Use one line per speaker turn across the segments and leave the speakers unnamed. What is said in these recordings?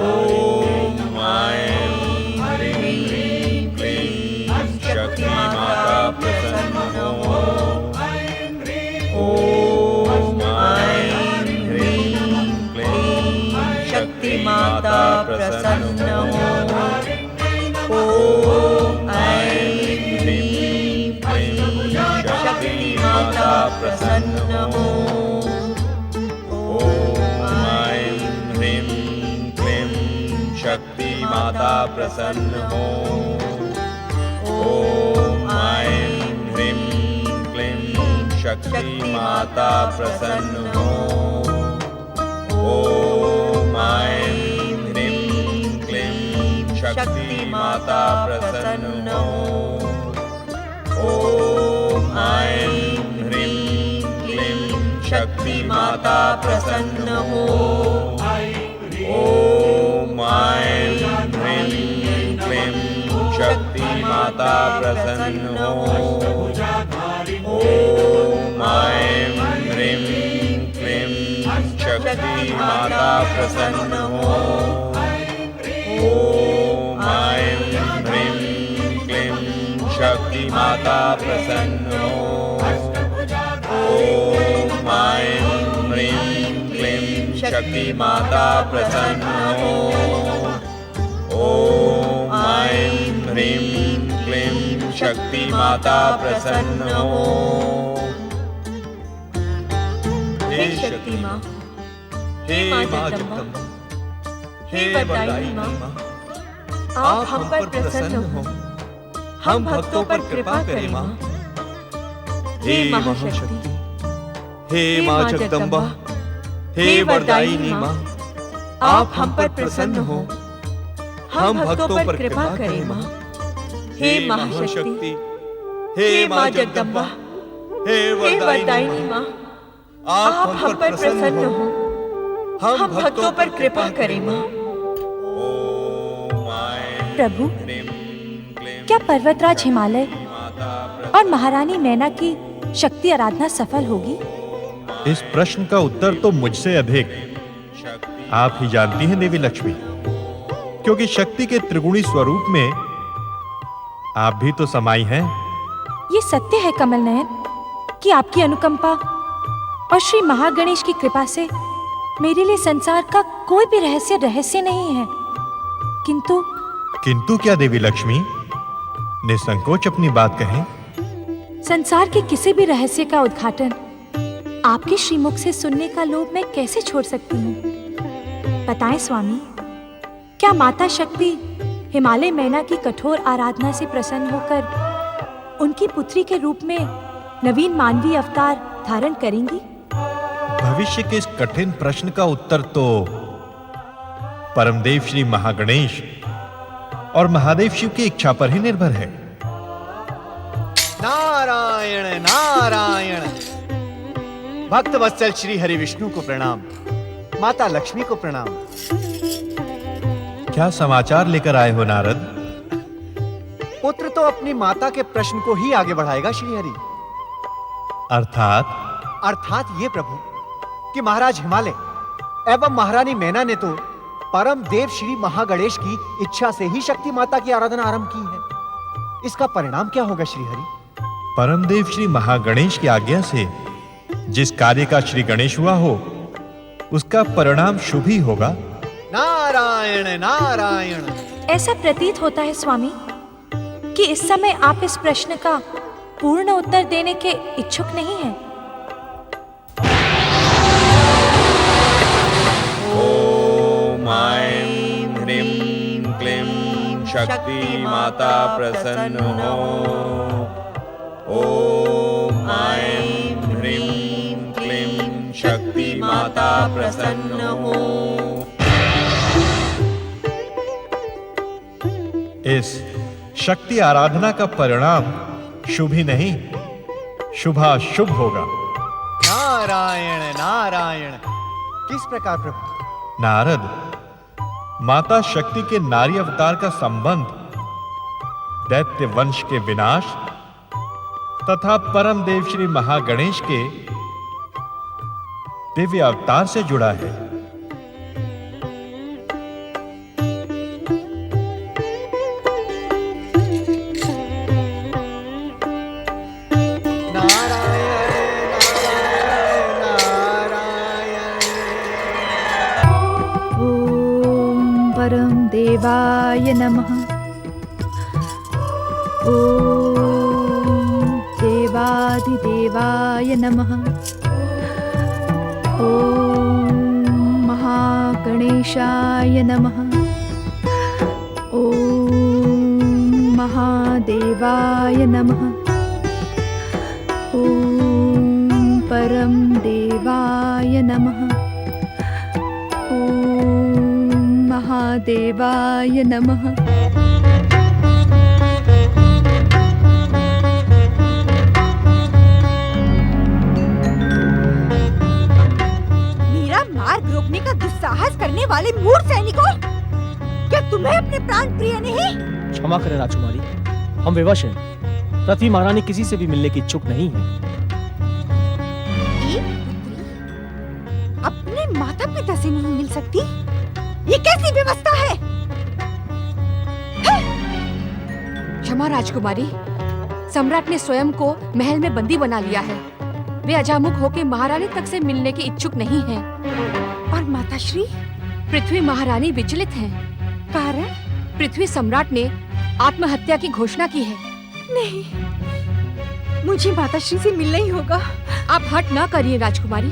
ओम ऐं ह्रीं क्लीं शक्ति माता प्रसन्न हो। ओम ऐं ह्रीं क्लीं शक्ति माता प्रसन्न हो। ओम ऐं ह्रीं क्लीं शक्ति माता प्रसन्न हो। ओम ऐं ह्रीं क्लीं शक्ति माता प्रसन्न हो। ओम ऐं ह्रीं क्लीं शक्ति माता प्रसन्न हो। ओम ऐं ह्रीं क्लीं शक्ति माता प्रसन्न हो। ओम ऐं ह्रीं क्लीं शक्ति माता प्रसन्न हो। ओम ऐं ह्रीं क्लीं शक्ति माता प्रसन्न हो। ओम ऐं ह्रीं क्लीं शक्ति माता प्रसन्न हो। ओम ऐं ह्रीं क्लीं शक्ति माता प्रसन्न हो। ओम ऐं ह्रीं क्लीं शक्ति माता प्रसन्न हो। ओम ऐं ह्रीं क्लीं शक्ति माता प्रसन्न हो।
हे शक्ति माँ, हे माँ जगदम्बा, हे वरदायिनी माँ, आप हम पर प्रसन्न हो, हम भक्तों पर कृपा करें माँ। हे महाशक्ति,
हे माँ जगदम्बा, हे वरदायिनी माँ,
आप हम पर प्रसन्न हो, हम भक्तों पर कृपा करें माँ। हे महाशक्ति, हे माँ जगदम्बा,
हे
वरदायिनी माँ, आप हम पर प्रसन्न हो, हम भक्तों पर कृपा करें माँ।
प्रभु, क्या पर्वतराज हिमालय और महारानी नैना की शक्ति आराधना सफल होगी?
इस प्रश्न का उत्तर तो मुझसे अधिक आप ही जानती हैं देवी लक्ष्मी, क्योंकि शक्ति के त्रिगुणी स्वरूप में आप भी तो समाई हैं।
ये सत्य है कमल नयन कि आपकी अनुकंपा और श्री महागणेश की कृपा से मेरे लिए संसार का कोई भी रहस्य नहीं है।
किंतु क्या देवी लक्ष्मी? निसंकोच अपनी बात कहें।
संसार के किसी भी रहस्य का उद्घाटन आपके श्रीमुख से सुनने का लोभ मैं कैसे छोड़ सकती हूँ? बताएं स्वामी, क्या माता शक्ति हिमालय मैना की कठोर आराधना से प्रसन्न होकर उनकी पुत्री के रूप में नवीन मानवीय अवतार धारण करेंगी?
भविष्य के इस कठिन प्रश्न का उत्तर तो परमदेव श्री महागणेश और महादेव शिव की इच्छा पर ही निर्भर है।
नारायण नारायण। भक्त वत्सल श्री हरि विष्णु को प्रणाम, माता लक्ष्मी को प्रणाम।
क्या समाचार लेकर आए हो नारद?
पुत्र तो अपनी माता के प्रश्न को ही आगे बढ़ाएगा श्री हरि। अर्थात ये प्रभु कि महाराज हिमालय एवं महारानी मैना ने तो परम देव श्री महागणेश की इच्छा से ही शक्ति माता की आराधना आरंभ की है। इसका परिणाम क्या होगा श्री हरि?
परमदेव श्री महागणेश की आज्ञा से जिस कार्य का श्री गणेश हुआ हो, उसका परिणाम शुभ ही होगा।
नारायण नारायण।
ऐसा प्रतीत होता है स्वामी कि इस समय आप इस प्रश्न का पूर्ण उत्तर देने के इच्छुक नहीं हैं।
ओम ऐं ह्रीं क्लीं शक्ति माता प्रसन्न हो। ओम ऐं ह्रीं क्लीं शक्ति माता प्रसन्न हो।
इस शक्ति आराधना का परिणाम शुभ ही नहीं, शुभाशुभ होगा।
नारायण नारायण। किस प्रकार प्रभु?
नारद, माता शक्ति के नारी अवतार का संबंध दैत्य वंश के विनाश तथा परम देव श्री महागणेश के दिव्य अवतार से जुड़ा है।
परम देवाय नमः। ओम देवाधिदेवाय नमः। ओम महागणेशाय नमः। ओम महादेवाय नमः। ओम परम देवाय नमः। ओम महादेवाय नमः।
मेरा मार्ग रोकने का दुस्साहस करने वाले मूर्ख सैनिकों, क्या तुम्हें अपने प्राण प्रिय नहीं?
क्षमा करें राजकुमारी, हम विवश हैं। पृथ्वी महारानी किसी से भी मिलने की इच्छुक नहीं है।
एक पुत्री अपने माता पिता से नहीं मिल सकती? ये कैसी व्यवस्था है?
क्षमा राजकुमारी, सम्राट ने स्वयं को महल में बंदी बना लिया है। वे अजामुख होकर महारानी तक से मिलने के इच्छुक नहीं हैं।
और माताश्री?
पृथ्वी महारानी विचलित हैं।
कारण?
पृथ्वी सम्राट ने आत्महत्या की घोषणा की है।
नहीं, मुझे माताश्री से मिलना ही होगा।
आप हट ना करिए राजकुमारी।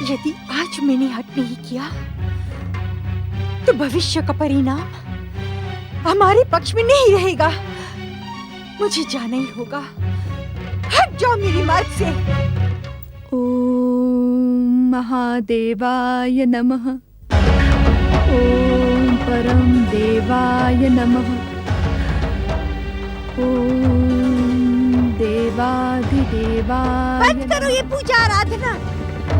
यदि आज मैंने हट नहीं किया तो भविष्य का परिणाम हमारे पक्ष में नहीं रहेगा। मुझे जाना ही होगा। हट जाओ मेरे मार्ग से।
ओम महादेवाय नमः। ओम परम देवाय नमः। ओम देवाधिदेवाय
बंद करो ये पूजा आराधना,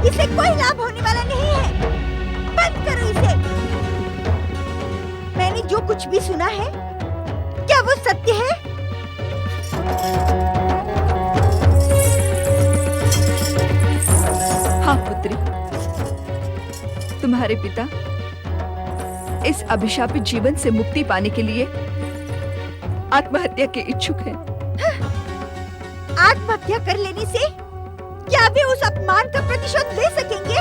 इसे कोई लाभ होने वाला नहीं है। बंद करो इसे। मैंने जो कुछ भी सुना है, क्या वो सत्य है?
हाँ पुत्री, तुम्हारे पिता इस अभिशापित जीवन से मुक्ति पाने के लिए आत्महत्या के इच्छुक हैं।
आत्महत्या कर लेने से क्या वे उस अपमान का प्रतिशोध ले सकेंगे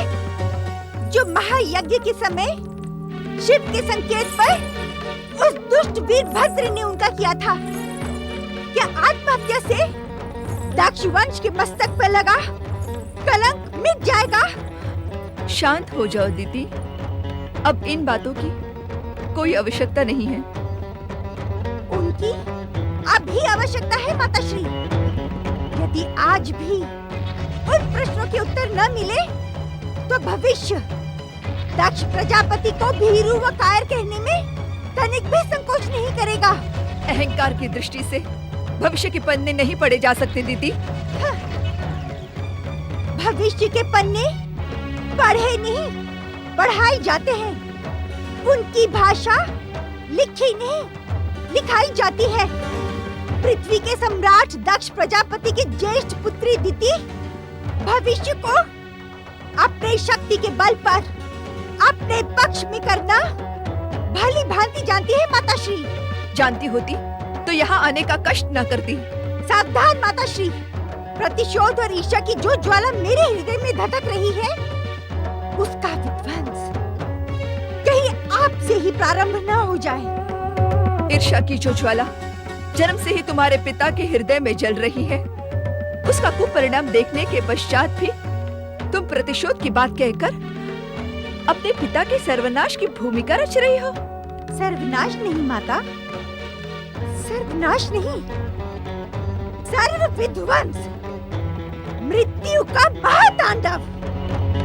जो महायज्ञ के समय शिव के संकेत पर उस दुष्ट वीरभद्र ने उनका किया था? क्या आत्महत्या से दक्ष वंश के मस्तक पर लगा कलंक मिट जाएगा?
शांत हो जाओ दीदी, अब इन बातों की कोई आवश्यकता नहीं है।
उनकी अभी आवश्यकता है माताश्री। यदि आज भी उन प्रश्नों के उत्तर न मिले तो भविष्य दक्ष प्रजापति को भीरू व कायर कहने में तनिक भी संकोच नहीं करेगा।
अहंकार की दृष्टि से भविष्य के पन्ने नहीं पढ़े जा सकते दीदी।
भविष्य के पन्ने पढ़े नहीं, पढ़ाए जाते हैं। उनकी भाषा लिखी नहीं, लिखाई जाती है। पृथ्वी के सम्राट दक्ष प्रजापति की ज्येष्ठ पुत्री दिति भविष्य को अपने शक्ति के बल पर अपने पक्ष में करना भली भांति जानती है माताश्री।
जानती होती तो यहाँ आने का कष्ट न करती।
सावधान माताश्री, प्रतिशोध और ईर्ष्या की जो ज्वाला मेरे हृदय में धधक रही है, उसका विध्वंस कहीं आपसे ही प्रारंभ न हो जाए।
ईर्ष्या की जो ज्वाला जन्म से ही तुम्हारे पिता के हृदय में जल रही है, उसका कुपरिणाम देखने के पश्चात भी तुम प्रतिशोध की बात कहकर अपने पिता के सर्वनाश की भूमिका रच रही हो।
सर्वनाश नहीं माता, सर्वनाश नहीं, सर्व विध्वंस, मृत्यु का महातांडव,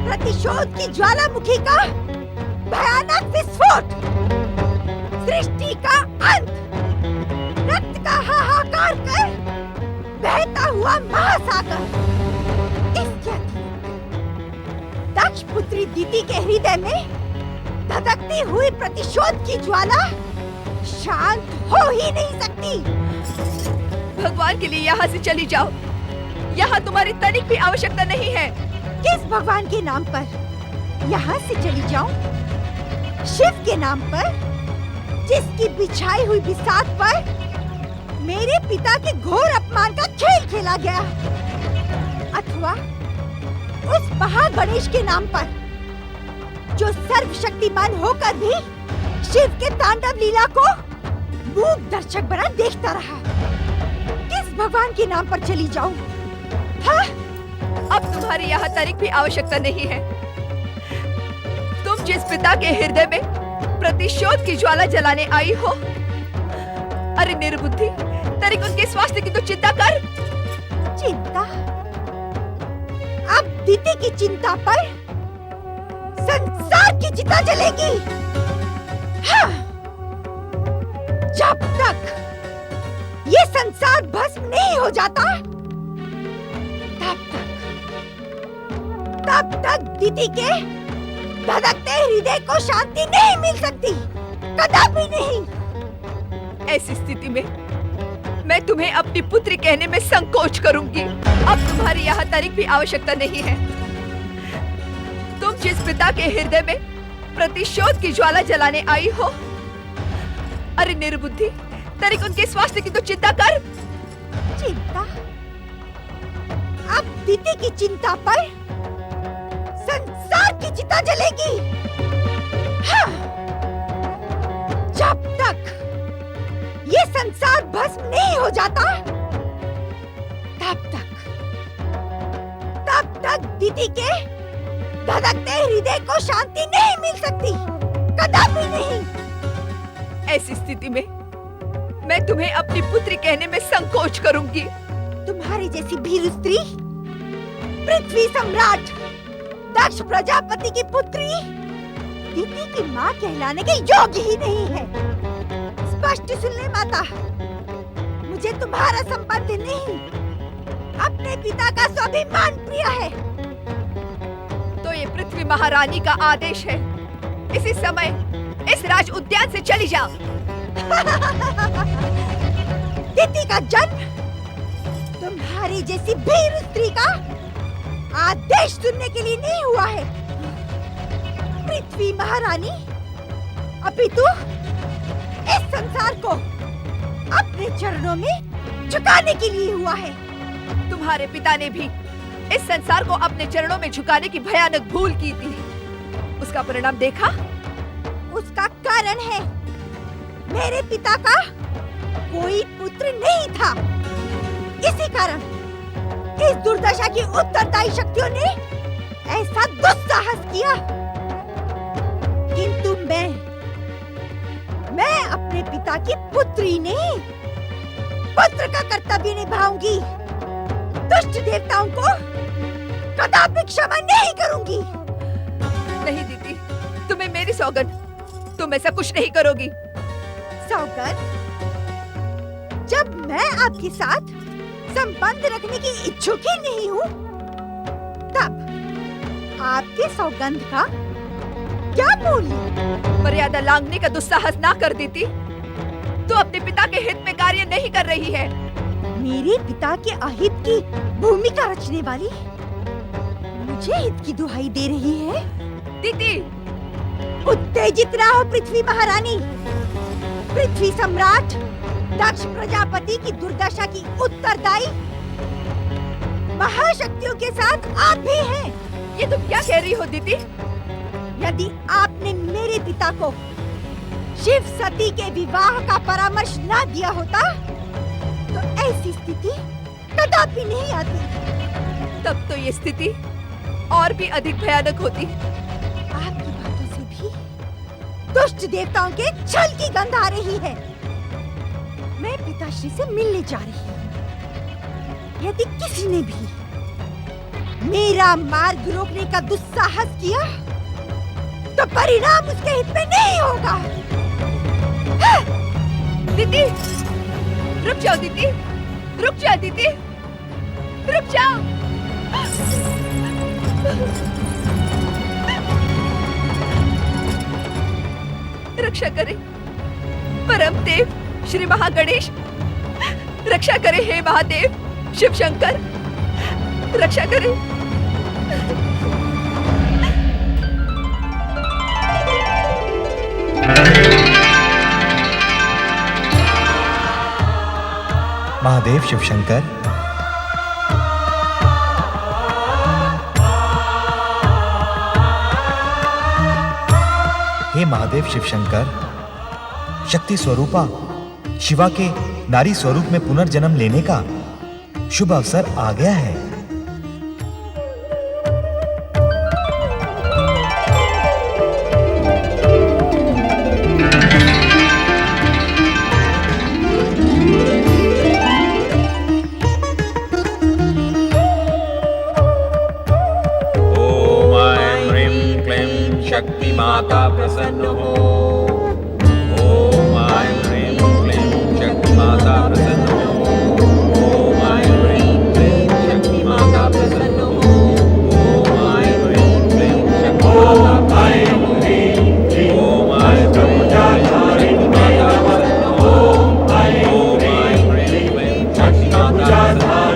प्रतिशोध की ज्वालामुखी का भयानक विस्फोट, सृष्टि का अंत, रक्त का हाहाकार कर बहता हुआ महासागर। इसके दक्ष पुत्री दिति के हृदय में धधकती हुई प्रतिशोध की ज्वाला शांत हो ही नहीं सकती।
भगवान के लिए यहाँ से चली जाओ, यहाँ तुम्हारी तनिक भी आवश्यकता नहीं है।
किस भगवान के नाम पर यहाँ से चली जाऊं? शिव के नाम पर, जिसकी बिछाई हुई बिसात पर मेरे पिता के घोर अपमान का खेल खेला गया, अथवा उस महागणेश के नाम पर जो सर्वशक्तिमान होकर भी
शिव के तांडव लीला को मूक दर्शक बना देखता रहा। किस भगवान के नाम पर चली जाऊं? हाँ?
अब तुम्हारी यहाँ तारीख भी आवश्यकता नहीं है। तुम जिस पिता के हृदय में प्रतिशोध की ज्वाला जलाने आई हो, अरे निर्बुद्धि, तारीख उनके स्वास्थ्य की तो चिंता कर।
चिंता? अब दीदी की चिंता पर संसार की चिता जलेगी। हाँ। जब तक ये संसार भस्म नहीं हो जाता, तब तक दीदी के धड़कते हृदय को शांति नहीं मिल सकती, कदापि नहीं।
ऐसी स्थिति में मैं तुम्हें अपनी पुत्री कहने में संकोच करूंगी। अब तुम्हारी यहाँ तारीख भी आवश्यकता नहीं है। तुम जिस पिता के हृदय में प्रतिशोध की ज्वाला जलाने आई हो, अरे निर्बुद्धि, तारीख उनके स्वास्थ्य की तो चिंता कर।
चिंता? अब दीदी की चिंता पर संसार की चिता जलेगी। हाँ। जब तक ये संसार भस्म नहीं हो जाता, तब तक दीदी के धड़कते हृदय को शांति नहीं मिल सकती, कदापि नहीं।
ऐसी स्थिति में मैं तुम्हें अपनी पुत्री कहने में संकोच करूंगी।
तुम्हारी जैसी भीरू स्त्री, पृथ्वी सम्राट दक्ष प्रजापति की पुत्री, दीदी की माँ कहलाने के योग्य ही नहीं है। स्पष्ट सुन ले माता, मुझे तुम्हारा संबंध नहीं, अपने पिता का स्वाभिमान प्रिय है।
तो ये पृथ्वी महारानी का आदेश है, इसी समय इस राज उद्यान से चली जाओ।
दीदी का जन्म तुम्हारी जैसी भीरू स्त्री का आदेश सुनने के लिए नहीं हुआ है। पृथ्वी महारानी अपितु इस संसार को अपने चरणों में झुकाने के लिए हुआ है।
तुम्हारे पिता ने भी इस संसार को अपने चरणों में झुकाने की भयानक भूल की थी। उसका परिणाम देखा?
उसका कारण है मेरे पिता का कोई पुत्र नहीं था। इसी कारण इस दुर्दशा की उत्तरदायी शक्तियों ने ऐसा दुस्साहस किया। किंतु मैं अपने पिता की पुत्री नहीं, पुत्र का कर्तव्य निभाऊंगी। दुष्ट देवताओं को कदापि क्षमा नहीं करूंगी।
नहीं दीदी, तुम्हें मेरी सौगंध, तुम ऐसा कुछ नहीं करोगी।
सौगंध? जब मैं आपके साथ संबंध रखने की इच्छुक ही नहीं हूँ, तब आपके सौगंध का क्या मूल्य?
मर्यादा लांघने का दुस्साहस ना कर देती तो अपने पिता के हित में कार्य नहीं कर रही है।
मेरे पिता के अहित की भूमिका रचने वाली मुझे हित की दुहाई दे रही है।
दीदी,
उत्तेजित ना हो पृथ्वी महारानी। पृथ्वी सम्राट दक्ष प्रजापति की दुर्दशा की उत्तरदायी महाशक्तियों के साथ आप भी हैं।
ये तुम क्या कह रही हो दीदी?
यदि आपने मेरे पिता को शिव सती के विवाह का परामर्श ना दिया होता, तो ऐसी स्थिति कदापि नहीं आती।
तब तो ये स्थिति और भी अधिक भयानक होती।
आपकी बातों से भी दुष्ट देवताओं के छल की गंध आ रही है। मैं पिताश्री से मिलने जा रही हूँ। यदि किसी ने भी मेरा मार्ग रोकने का दुस्साहस किया, तो परिणाम उसके हित में नहीं होगा।
दीदी, रुक जाओ दीदी, रुक जाओ दीदी, रुक जाओ। रक्षा करे परम देव श्री महागणेश, रक्षा करे हे महादेव शिव शंकर, रक्षा करे।
महादेव शिव शंकर, हे महादेव शिव शंकर,
शक्ति स्वरूपा शिवा के नारी स्वरूप में पुनर्जन्म लेने का शुभ अवसर आ गया है।
ओम ऐं ह्रीं क्लीं शक्ति माता प्रसन्न हो। ओम ऐं ह्रीं क्लीं शक्ति माता प्रसन्न हो। ओम ऐं ह्रीं क्लीं शक्ति माता प्रसन्न हो। ओम ऐं ह्रीं क्लीं शक्ति माता प्रसन्न हो। ओम ऐं ह्रीं क्लीं शक्ति माता प्रसन्न हो।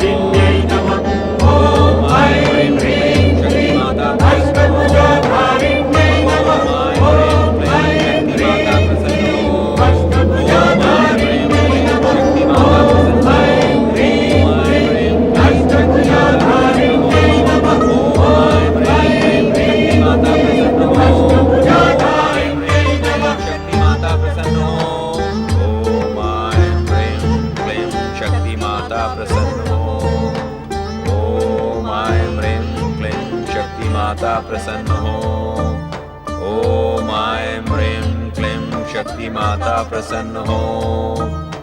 ओम ऐं ह्रीं क्लीं शक्ति माता प्रसन्न हो। ओम ऐं ह्रीं क्लीं शक्ति माता प्रसन्न हो। प्रसन्न हो। ओम ऐं ह्रीं क्लीं शक्ति माता प्रसन्न हो।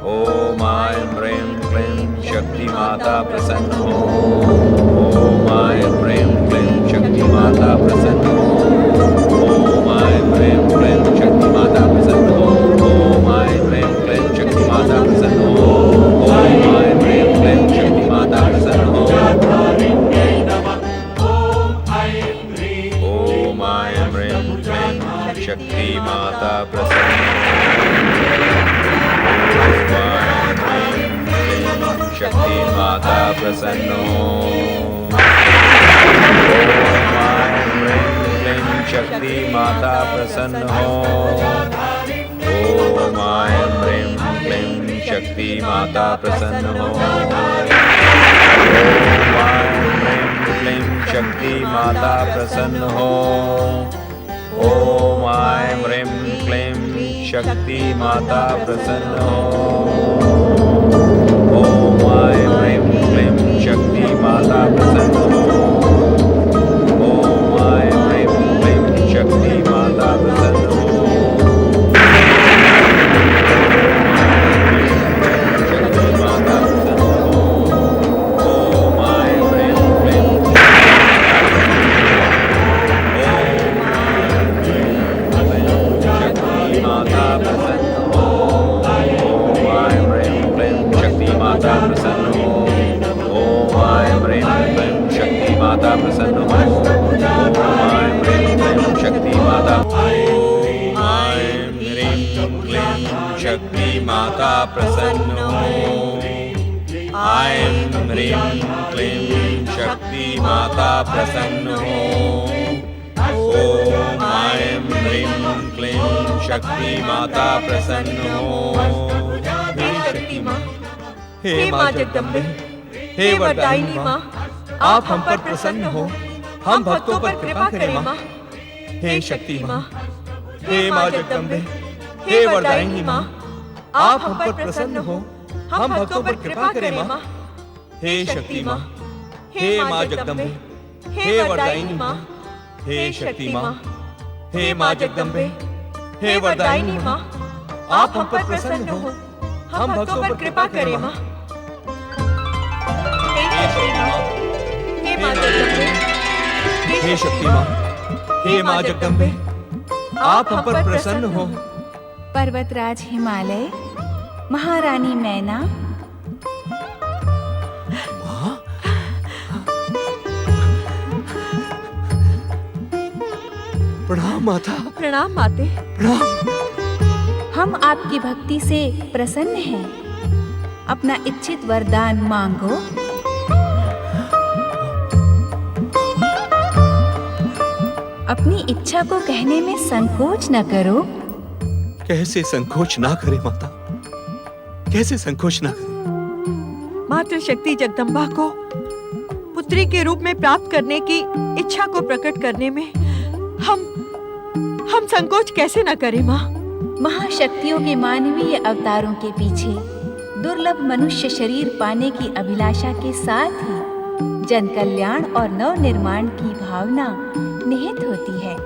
ओम ऐं ह्रीं क्लीं शक्ति माता प्रसन्न हो। ओम ऐं ह्रीं क्लीं शक्ति माता प्रसन्न हो। ओम ऐं ह्रीं क्लीं शक्ति माता प्रसन्न हो। ओम ऐं ह्रीं क्लीं शक्ति माता प्रसन्न हो। ओम ऐं ह्रीं क्लीं शक्ति माता प्रसन्न हो। ओम ऐं ह्रीं क्लीं शक्ति माता प्रसन्न शक्ति माता प्रसन्न हो। शक्ति माता प्रसन्न हो। ओम ऐं ह्रीं क्लीं शक्ति माता प्रसन्न हो। ओम ऐं ह्रीं क्लीं शक्ति माता प्रसन्न हो। ओम ऐं ह्रीं क्लीं शक्ति माता प्रसन्न हो। ओम ऐं ह्रीं क्लीं शक्ति माता प्रसन्न हो। ओम ऐं ह्रीं क्लीं शक्ति माता प्रसन्न हो। शक्ति माता प्रसन्न हो। ऐं ह्रीं क्लीं शक्ति माता प्रसन्न हो। ओम ऐं ह्रीं क्लीं शक्ति माता प्रसन्न हो।
हे शक्ति माँ, हे माँ जगदम्बे, हे वरदायिनी माँ, आप हम पर प्रसन्न हो, हम भक्तों पर कृपा करें माँ।
हे शक्ति माँ, हे माँ जगदम्बे, हे वरदायिनी माँ, आप हम पर प्रसन्न हो, हम भक्तों पर कृपा करें माँ। हे शक्ति माँ, हे माँ जगदम्बे, हे वरदायिनी माँ, हे शक्ति माँ, हे माँ जगदम्बे, हे वरदायिनी माँ, आप हम पर प्रसन्न हो, हम भक्तों पर कृपा करें माँ। हे शक्ति माँ, हे माँ जगदम्बे, आप हम पर प्रसन्न हो।
पर्वतराज हिमालय, महारानी मैना,
प्रणाम माता।
प्रणाम माते।
प्रणाम।
हम आपकी भक्ति से प्रसन्न हैं। अपना इच्छित वरदान मांगो। अपनी इच्छा को कहने में संकोच न करो।
कैसे संकोच ना करे माता, कैसे संकोच ना करे।
मातृशक्ति जगदम्बा को पुत्री के रूप में प्राप्त करने की इच्छा को प्रकट करने में हम संकोच कैसे न करें माँ।
महाशक्तियों के मानवीय अवतारों के पीछे दुर्लभ मनुष्य शरीर पाने की अभिलाषा के साथ ही जन कल्याण और नव निर्माण की भावना निहित होती है,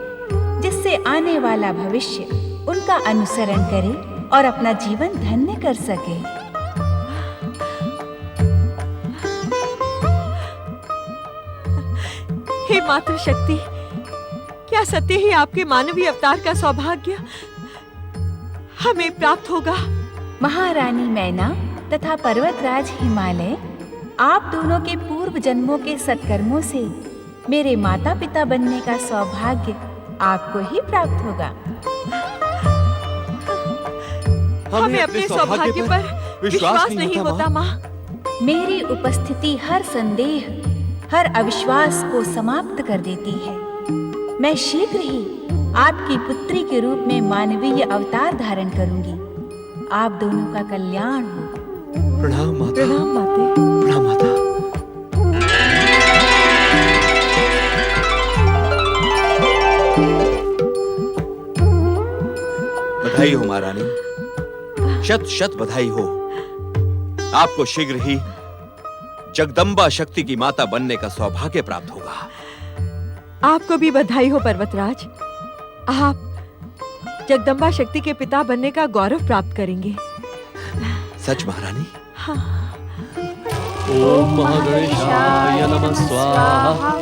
जिससे आने वाला भविष्य उनका अनुसरण करे और अपना जीवन धन्य कर सके।
हे मातृशक्ति, क्या सत्य ही आपके मानवीय अवतार का सौभाग्य हमें प्राप्त होगा?
महारानी मैना तथा पर्वतराज हिमालय, आप दोनों के पूर्व जन्मों के सत्कर्मों से मेरे माता पिता बनने का सौभाग्य आपको ही प्राप्त होगा।
हमें अपने सौभाग्य पर विश्वास नहीं होता माँ।
मेरी उपस्थिति हर संदेह, हर अविश्वास को समाप्त कर देती है। मैं शीघ्र ही आपकी पुत्री के रूप में मानवीय अवतार धारण करूंगी। आप दोनों का कल्याण हो।
प्रणाम माता।
प्रणाम माते।
प्रणाम माता। बधाई हो महारानी, शत शत बधाई हो। आपको शीघ्र ही जगदम्बा शक्ति की माता बनने का सौभाग्य प्राप्त होगा।
आपको भी बधाई हो पर्वतराज। आप जगदम्बा शक्ति के पिता बनने का गौरव प्राप्त करेंगे।
सच महारानी?
ओम महागणेशाय नमः स्वाहा।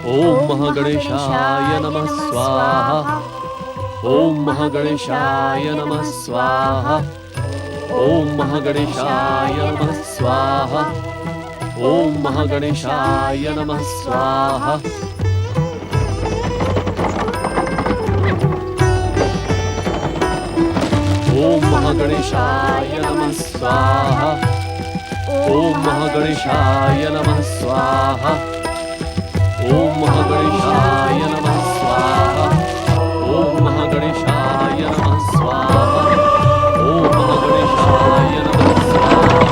ओम महागणेशाय नमः स्वाहा। ओम महागणेशाय नमः स्वाहा। ओम महागणेशाय नमः स्वाहा। ओम महागणेशाय नमः स्वाहा। ओम महागणेशाय नमः स्वाहा। ओम महागणेशाय नमः स्वाहा। ओम महागणेशाय नमः स्वाहा। ओम महागणेशाय नमः स्वाहा। ओम महागणेशाय नमः स्वाहा।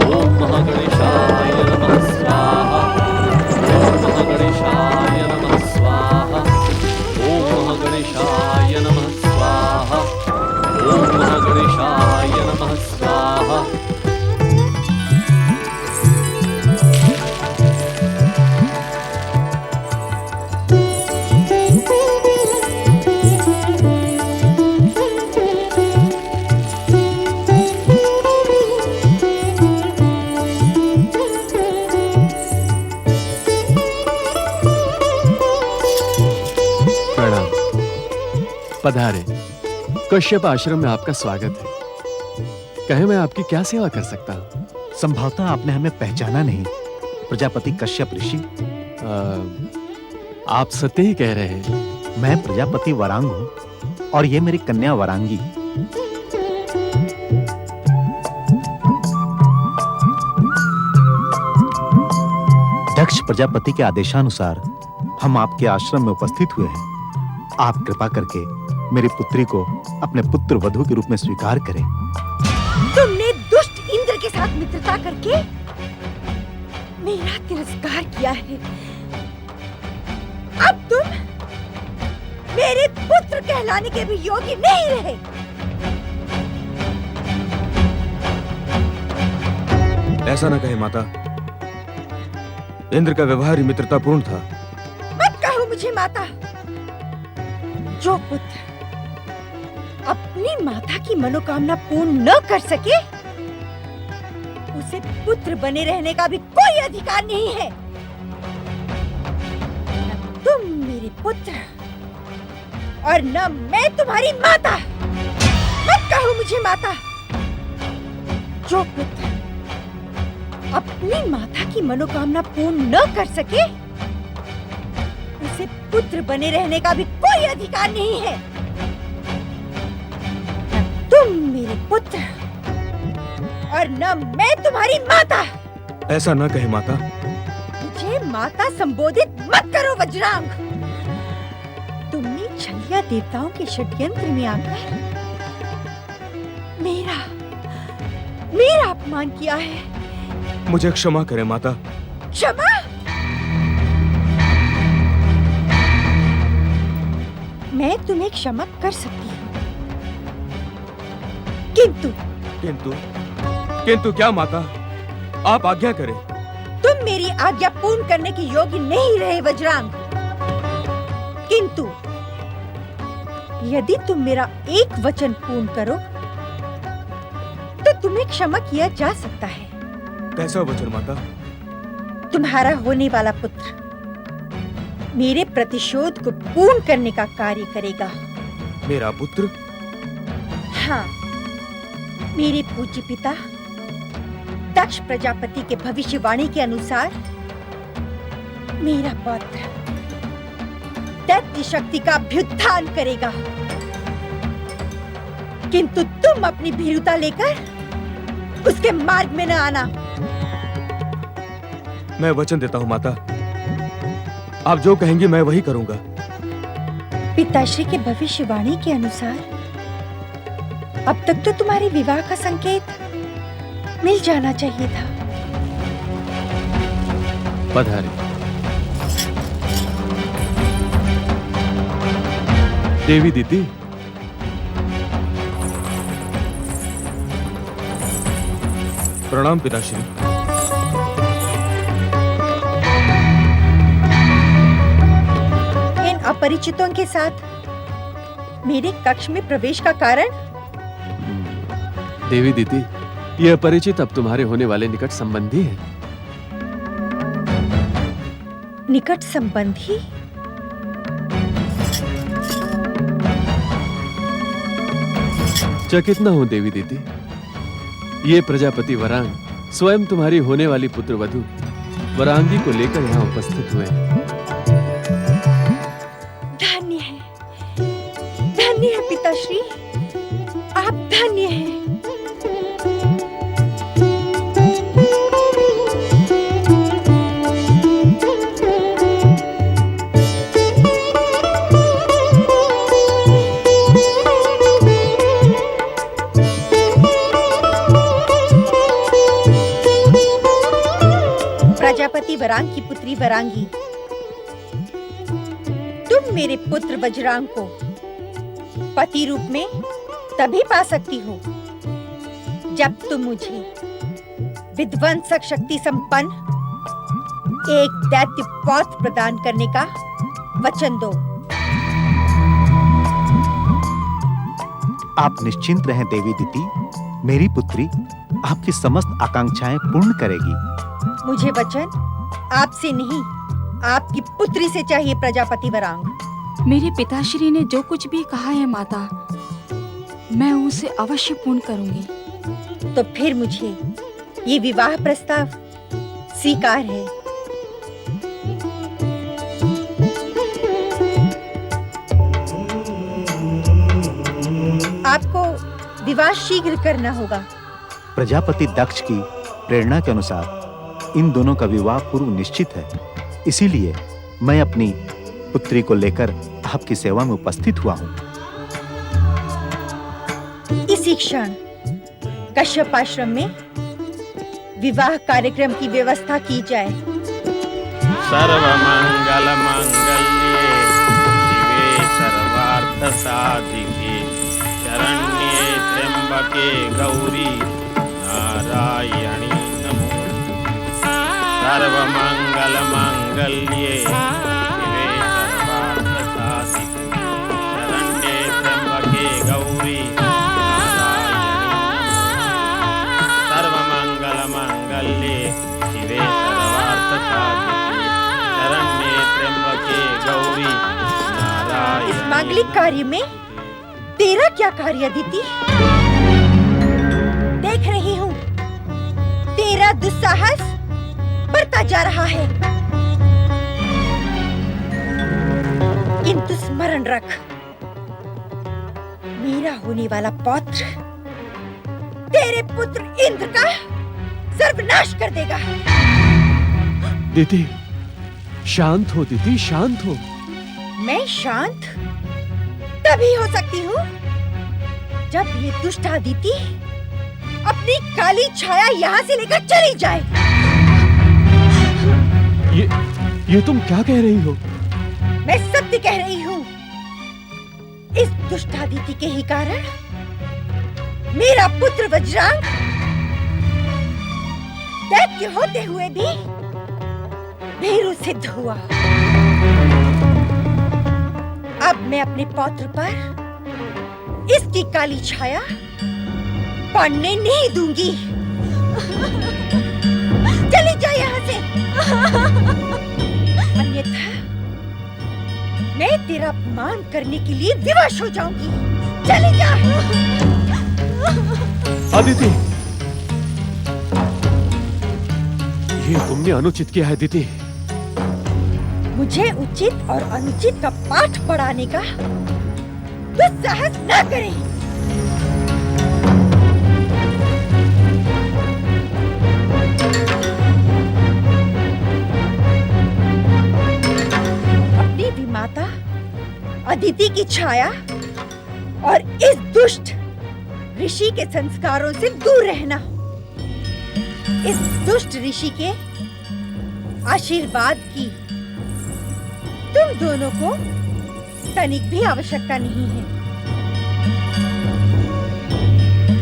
ओम महागणेशाय नमः स्वाहा। ओम महागणेशाय नमः स्वाहा। ओम महागणेशाय नमः स्वाहा। ओम महागणेशाय नमः स्वाहा। प्रणाम। पधारे। कश्यप आश्रम में आपका स्वागत है। कहे मैं आपकी क्या सेवा कर सकता हूँ?
संभवतः आपने हमें पहचाना नहीं, प्रजापति कश्यप ऋषि।
आप सत्य ही कह रहे हैं।
मैं प्रजापति वरांग हूँ और ये मेरी कन्या वरांगी। दक्ष प्रजापति के आदेशानुसार हम आपके आश्रम में उपस्थित हुए हैं। आप कृपा करके मेरी पुत्री को अपने पुत्र वधू के रूप में स्वीकार करें।
तुमने दुष्ट इंद्र के साथ मित्रता करके मेरा तिरस्कार किया है। अब तुम मेरे पुत्र कहलाने के भी योग्य नहीं रहे।
ऐसा न कहे माता, इंद्र का व्यवहार ही मित्रतापूर्ण था।
मत कहो मुझे माता। जो पुत्र अपनी माता की मनोकामना पूर्ण न कर सके, उसे पुत्र बने रहने का भी कोई अधिकार नहीं है। न तुम मेरे पुत्र और न मैं तुम्हारी माता। मत कहो मुझे माता। जो पुत्र अपनी माता की मनोकामना पूर्ण न कर सके, उसे पुत्र बने रहने का भी कोई अधिकार नहीं है। न तुम मेरे पुत्र और न मैं तुम्हारी माता।
ऐसा न कहे माता।
मुझे माता संबोधित मत करो वज्रांग। तुमने छलिया देवताओं के षड्यंत्र में आकर मेरा अपमान किया है।
मुझे क्षमा करें माता।
क्षमा? मैं तुम्हें क्षमा कर सकती हूँ, किंतु
किंतु किंतु क्या माता, आप आज्ञा करें।
तुम मेरी आज्ञा पूर्ण करने के योग्य नहीं रहे वज्रांग। किंतु यदि तुम मेरा एक वचन पूर्ण करो तो तुम्हें क्षमा किया जा सकता है।
कैसा वचन माता?
तुम्हारा होने वाला पुत्र मेरे प्रतिशोध को पूर्ण करने का कार्य करेगा।
मेरा पुत्र?
हाँ, मेरे पूज्य पिता दक्ष प्रजापति के भविष्यवाणी के अनुसार मेरा पौत्र दैत्य शक्ति का अभ्युत्थान करेगा। किंतु तुम अपनी भीरुता लेकर उसके मार्ग में न आना।
मैं वचन देता हूँ माता, आप जो कहेंगी मैं वही करूंगा।
पिताश्री के भविष्यवाणी के अनुसार अब तक तो तुम्हारे विवाह का संकेत मिल जाना चाहिए था।
पधारे। देवी दीदी, प्रणाम पिताश्री।
इन अपरिचितों के साथ मेरे कक्ष में प्रवेश का कारण?
देवी दीदी, यह परिचित अब तुम्हारे होने वाले निकट संबंधी है।
निकट संबंधी?
चकित न हो देवी दीदी, ये प्रजापति वरांग स्वयं तुम्हारी होने वाली पुत्र वधू वरांगी को लेकर यहाँ उपस्थित हुए हैं।
धन्य है पिताश्री, आप धन्य हैं। प्रजापति वरांग की पुत्री वरांगी, तुम मेरे पुत्र वज्रांग को पति रूप में तभी पा सकती हो जब तुम मुझे विध्वंसक शक्ति संपन्न एक दैत्य पौत्र प्रदान करने का वचन दो।
आप निश्चिंत रहें देवी दीदी, मेरी पुत्री आपकी समस्त आकांक्षाएं पूर्ण करेगी।
मुझे वचन आपसे नहीं, आपकी पुत्री से चाहिए प्रजापति वरांग।
मेरे पिताश्री ने जो कुछ भी कहा है माता, मैं उसे अवश्य पूर्ण करूंगी।
तो फिर मुझे ये विवाह प्रस्ताव स्वीकार है। आपको विवाह शीघ्र करना होगा।
प्रजापति दक्ष की प्रेरणा के अनुसार इन दोनों का विवाह पूर्व निश्चित है, इसीलिए मैं अपनी पुत्री को लेकर आपकी सेवा में उपस्थित हुआ हूँ।
इसी क्षण कश्यप आश्रम में विवाह कार्यक्रम की व्यवस्था की जाए।
सर्वमंगल मंगल्ये शिवे सर्वार्थ साधिके शरण्ये त्र्यंबके गौरी नारायणी नमोस्तुते। सर्वमंगल मंगल्ये शिवे सर्वार्थ साधिके शरण्ये त्र्यंबके गौरी मंगल्ये शिवे सर्वार्थ साधिके शरण्ये त्र्यंबके गौरी नारायणी।
इस मांगलिक कार्य में तेरा क्या कार्य अदिति? देख रही हूँ तेरा दुस्साहस बढ़ता जा रहा है, किंतु स्मरण रख, मेरा होने वाला पौत्र तेरे पुत्र इंद्र का सर्वनाश कर देगा।
दीदी, शांत हो दीदी, शांत हो।
मैं शांत तभी हो सकती हूँ जब ये दुष्ट अदिति अपनी काली छाया यहाँ से लेकर चली जाए।
ये तुम क्या कह रही हो?
मैं सत्य कह रही हूँ। इस दुष्ट अदिति के ही कारण मेरा पुत्र वज्रांग दैत्य होते हुए भी भीरू सिद्ध हुआ। अब मैं अपने पौत्र पर इसकी काली छाया पड़ने नहीं दूंगी। चली जा यहाँ से, अन्यथा मैं तेरा अपमान करने के लिए विवश हो जाऊंगी। चली जा।
अदिति, ये तुमने अनुचित किया है दीदी।
मुझे उचित और अनुचित का पाठ पढ़ाने का दुस्साहस न करें। अपनी विमाता अदिति की छाया और इस दुष्ट ऋषि के संस्कारों से दूर रहना। इस दुष्ट ऋषि के आशीर्वाद की तुम दोनों को तनिक भी आवश्यकता नहीं है।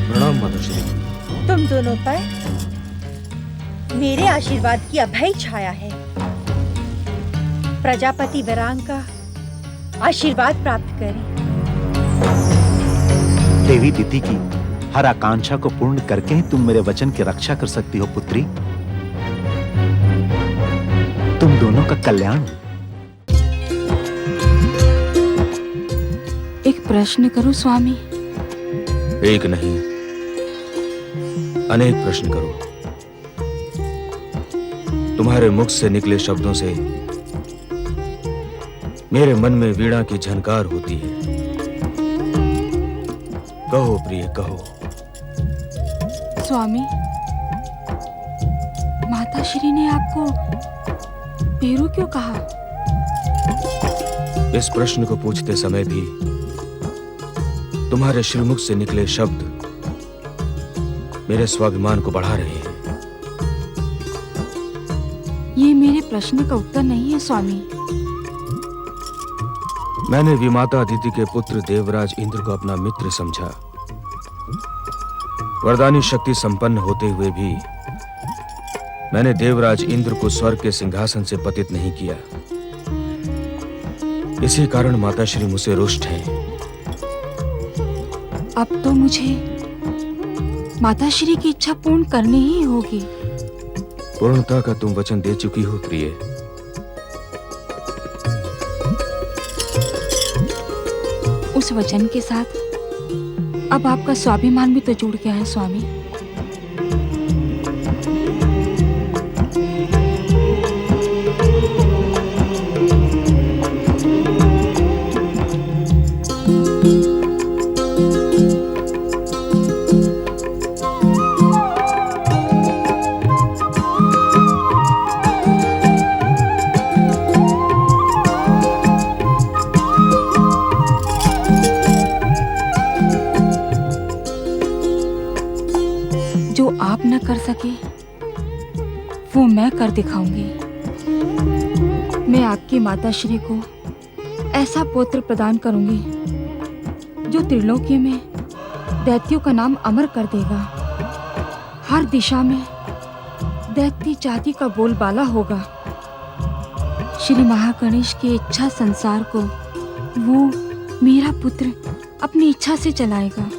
प्रणाम माताश्री।
तुम दोनों पर मेरे आशीर्वाद की अभय छाया है। प्रजापति वरांग का आशीर्वाद प्राप्त करें।
देवी दीदी की हर आकांक्षा को पूर्ण करके ही तुम मेरे वचन की रक्षा कर सकती हो पुत्री। तुम दोनों का कल्याण।
एक प्रश्न करूं स्वामी?
एक नहीं, अनेक प्रश्न करो। तुम्हारे मुख से निकले शब्दों से मेरे मन में वीणा की झनकार होती है। कहो प्रिय, कहो।
स्वामी, माताश्री ने आपको भीरू क्यों कहा?
इस प्रश्न को पूछते समय भी तुम्हारे श्रीमुख से निकले शब्द मेरे स्वाभिमान को बढ़ा रहे हैं।
ये मेरे प्रश्न का उत्तर नहीं है स्वामी।
मैंने विमाता अदिति के पुत्र देवराज इंद्र को अपना मित्र समझा। वरदानी शक्ति संपन्न होते हुए भी मैंने देवराज इंद्र को स्वर्ग के सिंहासन से पतित नहीं किया। इसी कारण माताश्री मुझसे रुष्ट हैं।
अब तो मुझे माताश्री की इच्छा पूर्ण करनी ही होगी।
पूर्णता का तुम वचन दे चुकी हो प्रिय।
उस वचन के साथ अब आपका स्वाभिमान भी तो जुड़ गया है स्वामी। जो आप न कर सके वो मैं कर दिखाऊंगी। मैं आपकी माताश्री को ऐसा पुत्र प्रदान करूंगी जो त्रिलोकी में दैत्यों का नाम अमर कर देगा। हर दिशा में दैत्य जाति का बोलबाला होगा। श्री महागणेश की इच्छा संसार को वो मेरा पुत्र अपनी इच्छा से चलाएगा।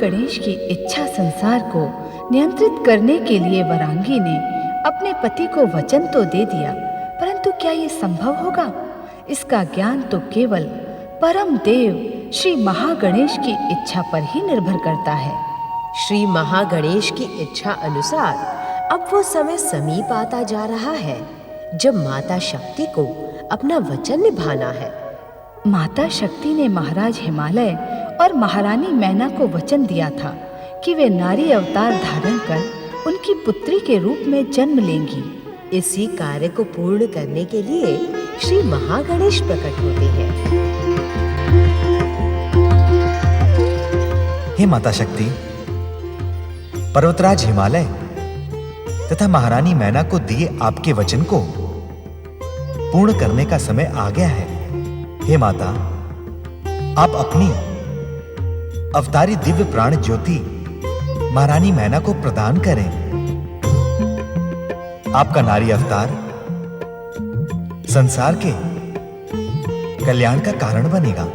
गणेश की इच्छा संसार को नियंत्रित करने के लिए वरांगी ने अपने पति को वचन तो दे दिया, परंतु क्या ये संभव होगा? इसका ज्ञान तो केवल परम देव श्री महागणेश की इच्छा पर ही निर्भर करता है।
श्री महागणेश की इच्छा अनुसार अब वो समय समीप आता जा रहा है जब माता शक्ति को अपना वचन निभाना है।
माता शक्ति ने महाराज हिमालय और महारानी मैना को वचन दिया था कि वे नारी अवतार धारण कर उनकी पुत्री के रूप में जन्म लेंगी।
इसी कार्य को पूर्ण करने के लिए श्री महागणेश प्रकट होते हैं।
हे माता शक्ति, पर्वतराज हिमालय तथा महारानी मैना को दिए आपके वचन को पूर्ण करने का समय आ गया है। हे माता, आप अपनी अवतारी दिव्य प्राण ज्योति महारानी मैना को प्रदान करें। आपका नारी अवतार संसार के कल्याण का कारण बनेगा।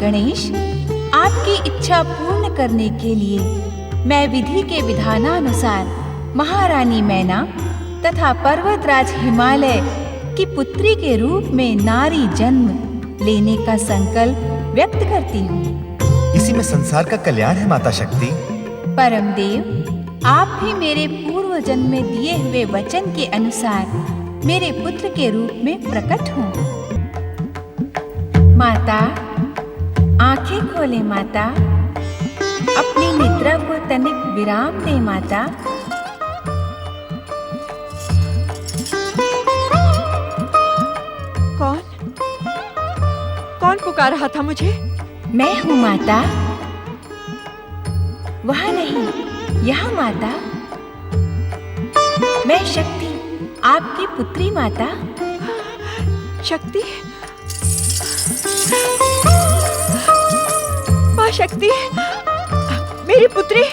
गणेश, आपकी इच्छा पूर्ण करने के लिए मैं विधि के विधानानुसार महारानी मैना तथा पर्वतराज हिमालय की पुत्री के रूप में नारी जन्म लेने का संकल्प व्यक्त करती हूँ।
इसी में संसार का कल्याण है माता शक्ति।
परम देव, आप भी मेरे पूर्व जन्म में दिए हुए वचन के अनुसार मेरे पुत्र के रूप में प्रकट हों। माता, आंखें खोले माता, अपनी निद्रा को तनिक विराम दे माता।
कौन पुकार रहा था मुझे?
मैं हूँ माता। वहाँ नहीं, यहाँ माता। मैं शक्ति, आपकी पुत्री माता।
शक्ति? माँ शक्ति, मेरी पुत्री?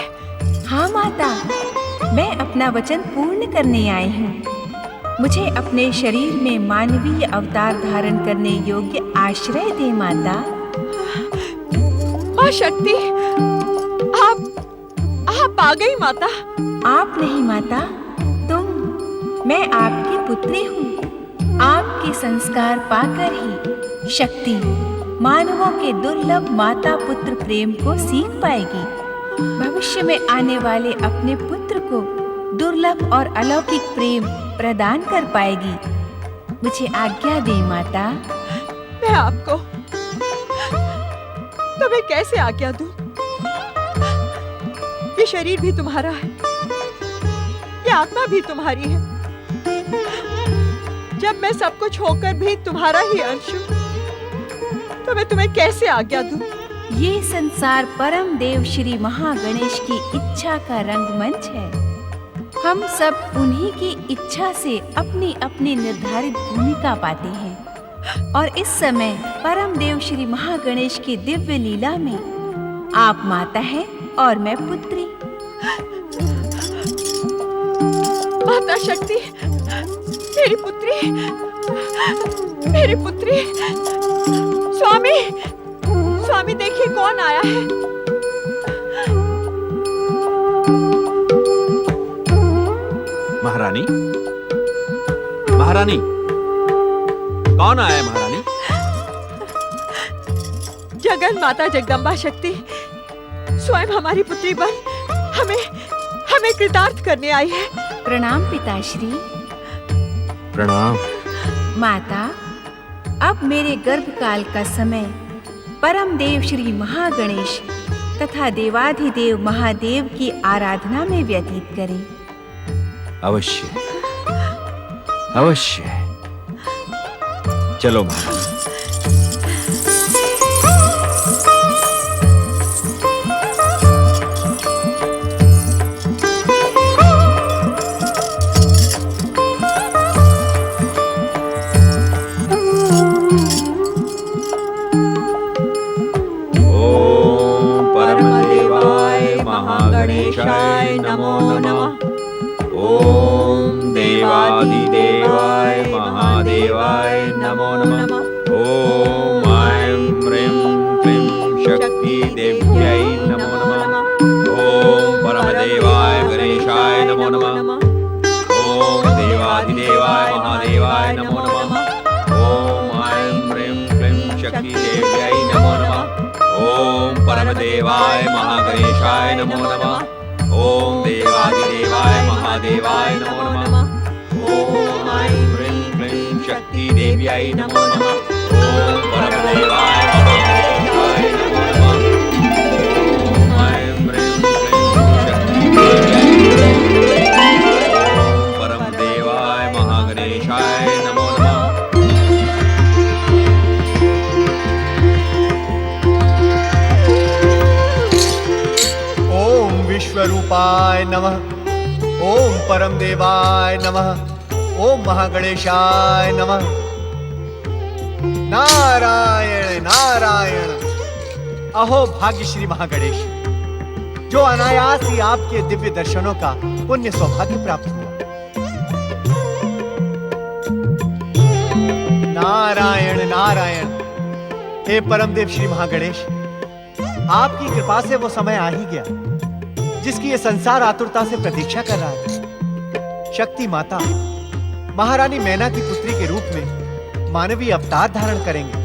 हाँ माता, मैं अपना वचन पूर्ण करने आई हूँ। मुझे अपने शरीर में मानवीय अवतार धारण करने योग्य आश्रय दे माता।
माँ शक्ति, आप आ गई माता।
आप नहीं माता, तुम। मैं आपकी पुत्री हूँ। आपके संस्कार पाकर ही शक्ति मानवों के दुर्लभ माता पुत्र प्रेम को सीख पाएगी। भविष्य में आने वाले अपने पुत्र को दुर्लभ और अलौकिक प्रेम प्रदान कर पाएगी। मुझे आज्ञा दे माता।
मैं आपको तुम्हें कैसे आज्ञा दूं? ये शरीर भी तुम्हारा है, ये आत्मा भी तुम्हारी है। जब मैं सब कुछ होकर भी तुम्हारा ही अंश हूं, तो मैं तुम्हें कैसे आज्ञा दूं?
ये संसार परम देव श्री महागणेश की इच्छा का रंगमंच है। हम सब उन्हीं की इच्छा से अपनी अपनी निर्धारित भूमिका पाते हैं और इस समय परम देव श्री महागणेश की दिव्य लीला में आप माता हैं और मैं पुत्री।
माता शक्ति, मेरी पुत्री, मेरी पुत्री। स्वामी, स्वामी देखिए कौन आया है।
महारानी, महारानी, कौन आया है महारानी?
जगन माता जगदम्बा शक्ति स्वयं हमारी पुत्री बन हमें कृतार्थ करने आई है।
प्रणाम पिताश्री।
प्रणाम
माता। अब मेरे गर्भकाल का समय परम देव श्री महागणेश तथा देवाधिदेव महादेव की आराधना में व्यतीत करें।
अवश्य, अवश्य। चलो महारानी। ओम देवादिदेवाय महादेवाय नमो नमः। ओम ऐं ह्रीं क्लीं शक्ति देव्यै नमो नमः। ओम परमदेवाय गणेशाय नमो नमः। ओम देवादिदेवाय महादेवाय नमो नमः। ओम ऐं ह्रीं क्लीं शक्ति देव्यै नमो नमः। ओम परमदेवाय महागणेशाय नमो नमः। ओम देवादिदेवाय महादेवाय नमो नमः। ओम ऐं ह्रीं क्लीं शक्ति देव्यै नमो नमः। ओम परमदेवाय महागणेशाय नमो नमः। ओम ऐं ह्रीं क्लीं शक्ति देव्यै ओम परमदेवाय महागणेशाय नमो नमः।
विश्वरूपाय नमः। ओम परम देवाय नमः। ओम महागणेशाय नमः। नारायण नारायण। अहो भाग्य श्री महागणेश, जो अनायास ही आपके दिव्य दर्शनों का पुण्य सौभाग्य प्राप्त हुआ। नारायण नारायण। हे परमदेव श्री महागणेश, आपकी कृपा से वो समय आ ही गया जिसकी ये संसार आतुरता से प्रतीक्षा कर रहा है। शक्ति माता महारानी मैना की पुत्री के रूप में मानवीय अवतार धारण करेंगे।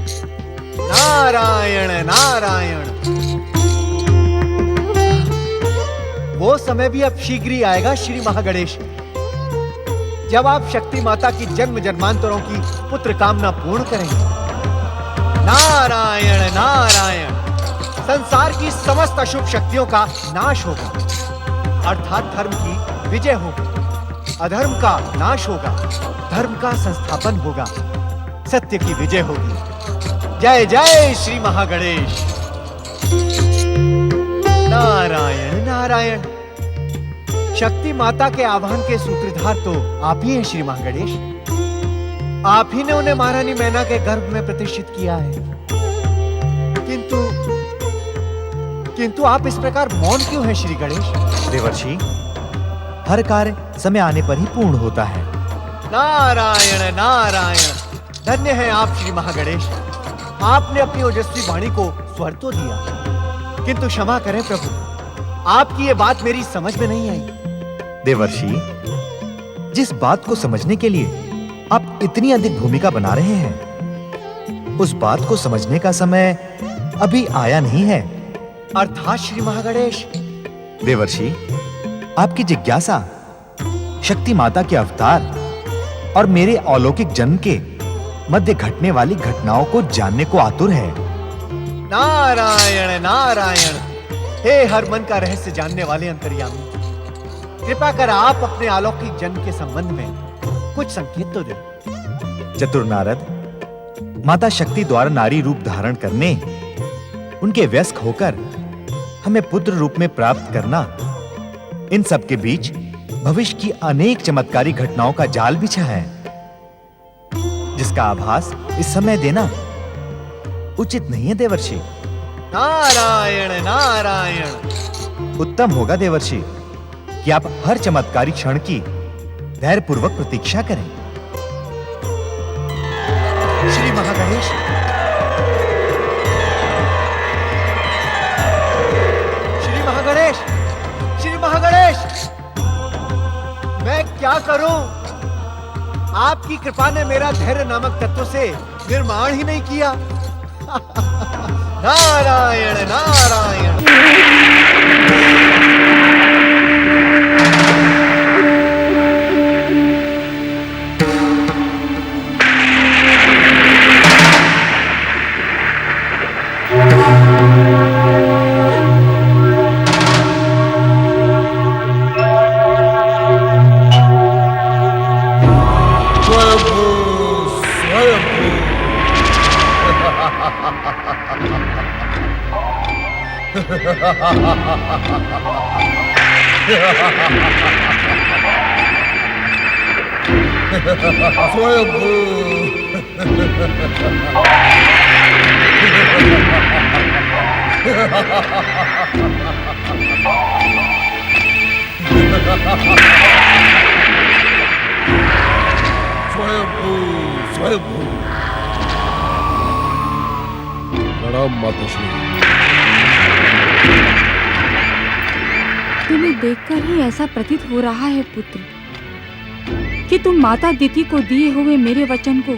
नारायण नारायण। वो समय भी अब शीघ्र ही आएगा श्री महागणेश, जब आप शक्ति माता की जन्म जन्मांतरों की पुत्र कामना पूर्ण करेंगे। नारायण नारायण। संसार की समस्त अशुभ शक्तियों का नाश होगा, अर्थात धर्म की विजय होगी। अधर्म का नाश होगा, धर्म का संस्थापन होगा, सत्य की विजय होगी। जय जय श्री महागणेश। नारायण नारायण। शक्ति माता के आह्वान के सूत्रधार तो आप ही हैं श्री महागणेश। आप ही ने उन्हें महारानी मैना के गर्भ में प्रतिष्ठित किया है। किंतु आप इस प्रकार मौन क्यों हैं श्री गणेश?
देवर्षि, हर कार्य समय आने पर ही पूर्ण होता है।
नारायण नारायण। धन्य है आप श्री महागणेश। आपने अपनी ओजस्वी वाणी को स्वर तो दिया, किंतु क्षमा करें प्रभु, आपकी ये बात मेरी समझ में नहीं आई।
देवर्षि, जिस बात को समझने के लिए आप इतनी अधिक भूमिका बना रहे हैं, उस बात को समझने का समय अभी आया नहीं है।
अर्थात श्री महागणेश?
देवर्षि, आपकी जिज्ञासा शक्ति माता के अवतार और मेरे अलौकिक जन्म के मध्य घटने वाली घटनाओं को जानने को आतुर है।
नारायण नारायण। हे हर मन का रहस्य जानने वाले अंतर्यामी, कृपा कर आप अपने अलौकिक जन्म के संबंध में कुछ संकेत तो दे।
चतुर नारद, माता शक्ति द्वारा नारी रूप धारण करने, उनके वयस्क होकर हमें पुत्र रूप में प्राप्त करना, इन सब के बीच भविष्य की अनेक चमत्कारी घटनाओं का जाल बिछा है, जिसका आभास इस समय देना उचित नहीं है देवर्षि।
नारायण नारायण।
उत्तम होगा देवर्षि कि आप हर चमत्कारी क्षण की धैर्यपूर्वक प्रतीक्षा करें।
श्री महागणेश, श्री महागणेश, श्री महागणेश, मैं क्या करूं? आपकी कृपा ने मेरा धैर्य नामक तत्व से निर्माण ही नहीं किया। नारायण नारायण।
स्वयंभू
स्वयंभू। प्रणाम माताश्री।
तुम्हें देखकर ही ऐसा प्रतीत हो रहा है पुत्र कि तुम माता दिति को दिए हुए मेरे वचन को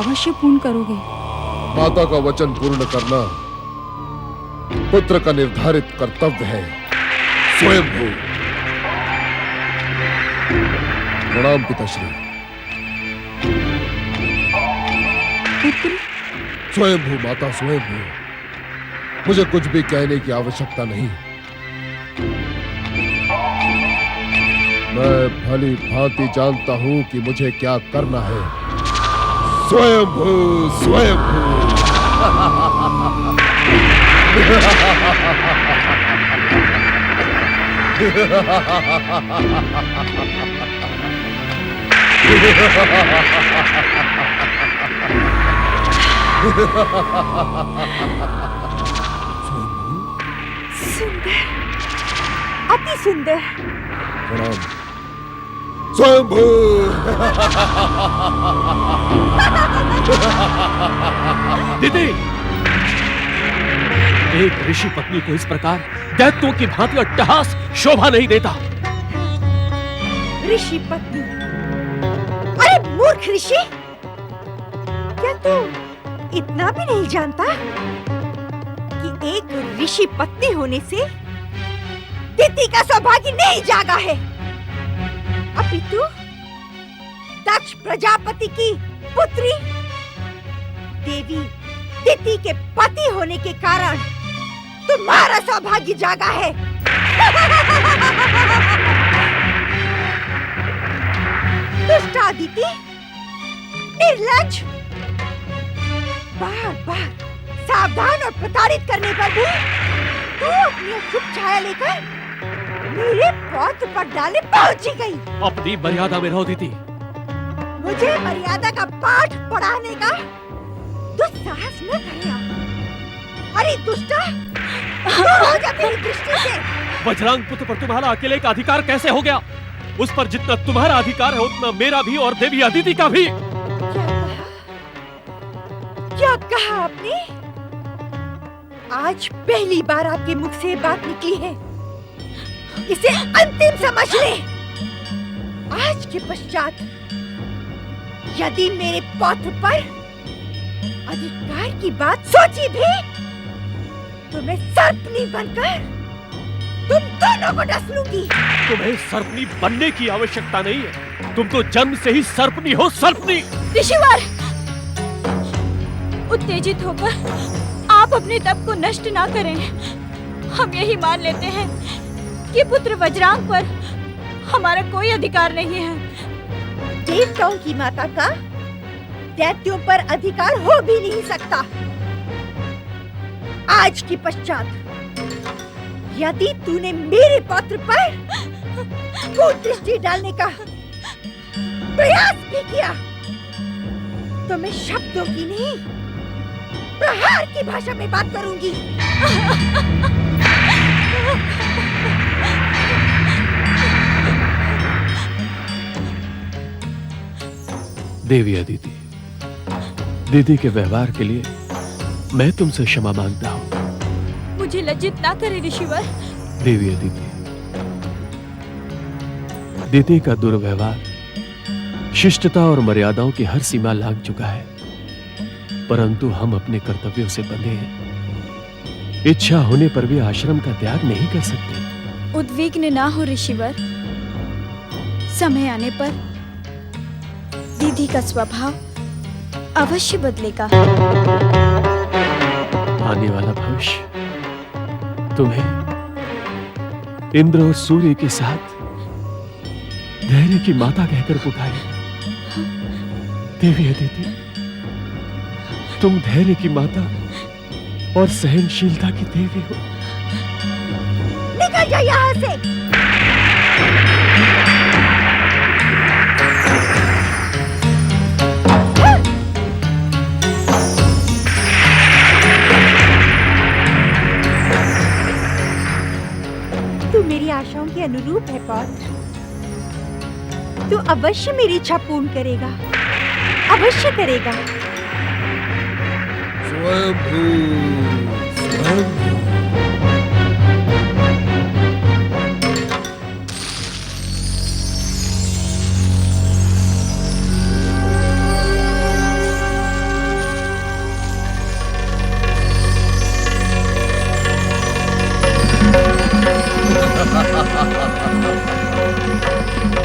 अवश्य पूर्ण करोगे।
माता का वचन पूर्ण करना पुत्र का निर्धारित कर्तव्य है स्वयंभू। प्रणाम पिताश्री।
पुत्र
स्वयंभू माता स्वयंभू, मुझे कुछ भी कहने की आवश्यकता नहीं। मैं भली भांति जानता हूं कि मुझे क्या करना है। स्वयंभू स्वयंभू।
सुंदर, अति सुंदर।
प्रणाम स्वयंभू।
दीदी, एक ऋषि पत्नी को इस प्रकार दैत्यों की भांति अट्टहास शोभा नहीं देता।
ऋषि पत्नी? अरे मूर्ख ऋषि, क्या तू इतना भी नहीं जानता कि एक ऋषि पत्नी होने से दिति का सौभाग्य नहीं जागा है, अपितु दक्ष प्रजापति की पुत्री देवी दिति के पति होने के कारण तुम्हारा सौभाग्य जागा है। दुष्ट आदिति, निर्लज्ज, बार बार सावधान और प्रताड़ित करने पर भी तू अपनी शुभ छाया लेकर मेरे पौध पर डाले पहुंची गई।
अपनी मर्यादा में रहो दीदी।
मुझे मर्यादा का पाठ पढ़ाने का दुस्साहस न करना। अरे दुष्टा, दूर हो जा मेरी दृष्टि से।
वज्रांग पुत्र पर तुम्हारा अकेले का अधिकार कैसे हो गया? उस पर जितना तुम्हारा अधिकार है उतना मेरा भी और देवी अदिति का भी।
क्या कहा आपने? आज पहली बार आपके मुख से बात निकली है, इसे अंतिम समझ ले। आज के पश्चात यदि मेरे पौत्र पर अधिकार की बात सोची भी तो मैं सर्पनी बनकर तुम दोनों को डस लूंगी।
तुम्हें सर्पनी बनने की आवश्यकता नहीं है, तुम तो जन्म से ही सर्पनी हो। सर्पनी।
ऋषिवर, उत्तेजित होकर आप अपने तप को नष्ट ना करें। हम यही मान लेते हैं कि पुत्र वज्रांग पर हमारा कोई अधिकार नहीं है।
देवताओं की माता का दैत्यों पर अधिकार हो भी नहीं सकता। आज के पश्चात यदि तूने मेरे पौत्र पर कुदृष्टि डालने का प्रयास भी किया तो मैं शब्दों की नहीं, प्रहार की भाषा में बात करूंगी।
देवी अदिति, दीदी के व्यवहार के लिए मैं तुमसे क्षमा मांगता हूँ।
मुझे लज्जित ना करे ऋषिवर।
देवी अदिति, दीदी का दुर्व्यवहार शिष्टता और मर्यादाओं की हर सीमा लांघ चुका है, परंतु हम अपने कर्तव्यों से बंधे हैं। इच्छा होने पर भी आश्रम का त्याग नहीं कर सकते।
उद्विग्न ना हो ऋषिवर, समय आने पर दीदी का स्वभाव अवश्य बदलेगा।
आने वाला भविष्य तुम्हें इंद्र और सूर्य के साथ धैर्य की माता कहकर पुकारे। देवी अदिति, तुम धैर्य की माता और सहनशीलता की देवी हो।
निकल जा यहाँ से। तू मेरी आशाओं के अनुरूप है पौत्र। तू अवश्य मेरी इच्छा पूर्ण करेगा। अवश्य करेगा।
स्वयंभू, स्वयंभू।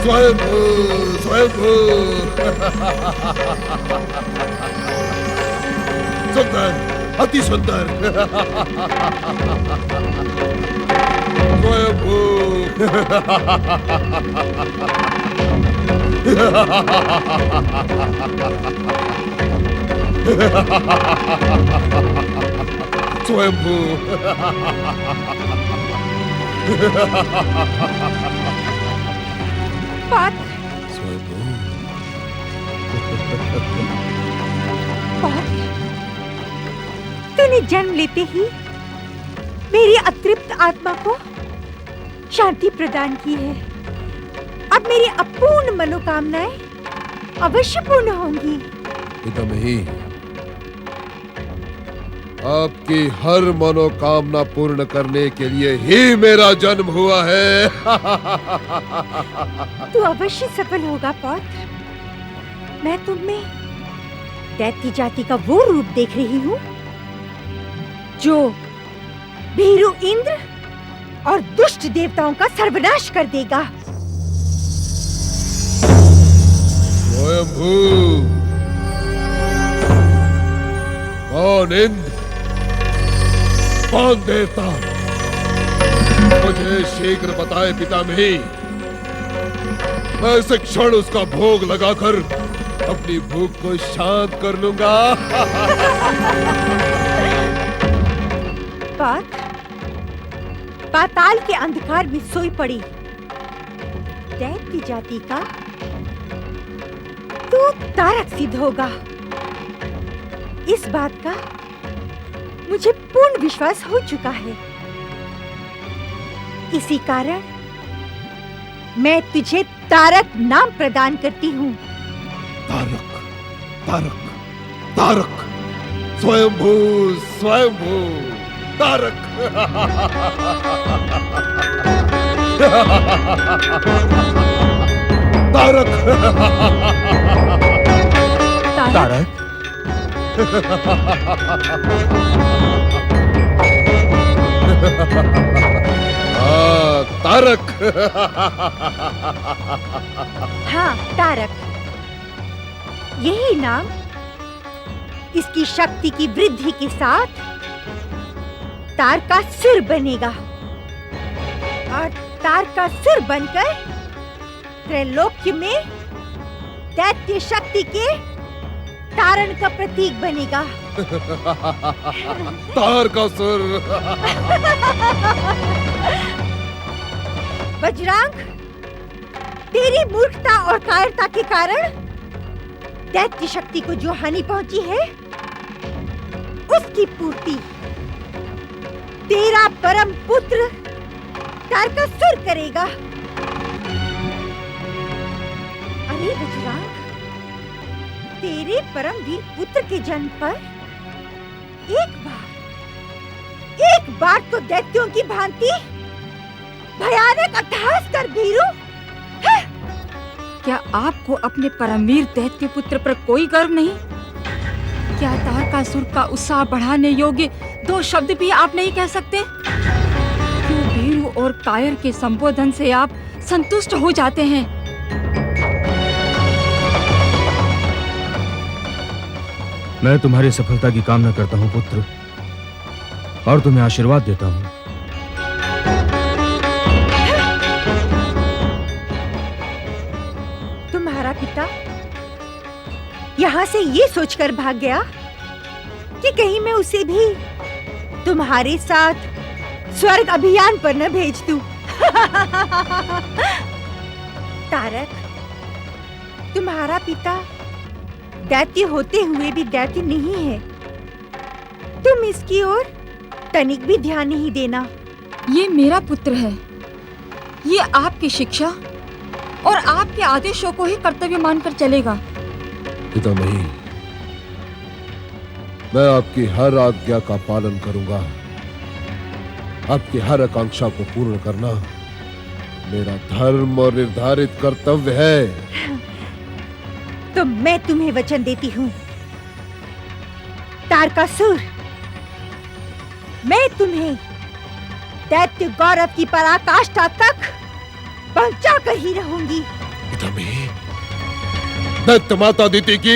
स्वयंभू, स्वयंभू। सुंदर, अति सुंदर। स्वयंभू। स्वयंभू।
पात्र, पात्र, तूने जन्म लेते ही मेरी अतृप्त आत्मा को शांति प्रदान की है। अब मेरी अपूर्ण मनोकामनाएं अवश्य पूर्ण होंगी।
पितामही, आपकी हर मनोकामना पूर्ण करने के लिए ही मेरा जन्म हुआ है।
तू अवश्य सफल होगा पौत्र। मैं तुम में दैत्य जाति का वो रूप देख रही हूँ जो भीरू इंद्र और दुष्ट देवताओं का सर्वनाश कर देगा।
स्वयंभू। कौन इंद्र, कौन देवता, मुझे शीघ्र बताए पितामही। मैं इस क्षण उसका भोग लगाकर अपनी भूख को शांत कर लूंगा।
पाताल के अंधकार में सोई पड़ी दैत्य जाति का तू तारक सिद्ध होगा, इस बात का मुझे पूर्ण विश्वास हो चुका है। इसी कारण मैं तुझे तारक नाम प्रदान करती हूँ।
तारक, तारक, तारक, स्वयंभू, स्वयंभू, तारक। तारक,
तारक।
तारक।
हाँ, तारक। यही नाम इसकी शक्ति की वृद्धि के साथ तार का सिर बनेगा और तार का सिर बनकर त्रैलोक्य में दैत्य शक्ति के तारण का प्रतीक बनेगा।
तार का सिर।
वज्रांग, तेरी मूर्खता और कायरता के कारण दैत्य शक्ति को जो हानि पहुंची है, उसकी पूर्ति तेरा परम पुत्र तारकासुर करेगा। अरे वज्रांग, तेरे परम वीर पुत्र के जन्म पर एक बार तो दैत्यों की भांति भयानक अट्टहास कर भीरू।
क्या आपको अपने परमवीर दैत्य पुत्र पर कोई गर्व नहीं? क्या तारकासुर का उत्साह बढ़ाने योग्य दो शब्द भी आप नहीं कह सकते? क्यों भीरू और कायर के संबोधन से आप संतुष्ट हो जाते हैं?
मैं तुम्हारी सफलता की कामना करता हूँ पुत्र, और तुम्हें आशीर्वाद देता हूँ।
तुम्हारा पिता यहाँ से ये सोचकर भाग गया कि कहीं मैं उसे भी तुम्हारे साथ स्वर्ग अभियान पर न भेज दूं। तारक, तुम्हारा पिता दैत्य होते हुए भी दैत्य नहीं है। तुम इसकी ओर तनिक भी ध्यान नहीं देना।
ये मेरा पुत्र है। ये आपकी शिक्षा और आपके आदेशों को ही कर्तव्य मानकर चलेगा।
पितामही, मैं आपकी हर आज्ञा का पालन करूंगा। आपकी हर आकांक्षा को पूर्ण करना मेरा धर्म और निर्धारित कर्तव्य है।
तो मैं तुम्हें वचन देती हूँ, तारकासुर, मैं तुम्हें दैत्य गौरव की पराकाष्ठा तक पहुंचा कर ही रहूंगी।
पितामही, दैत्य माता अदिति की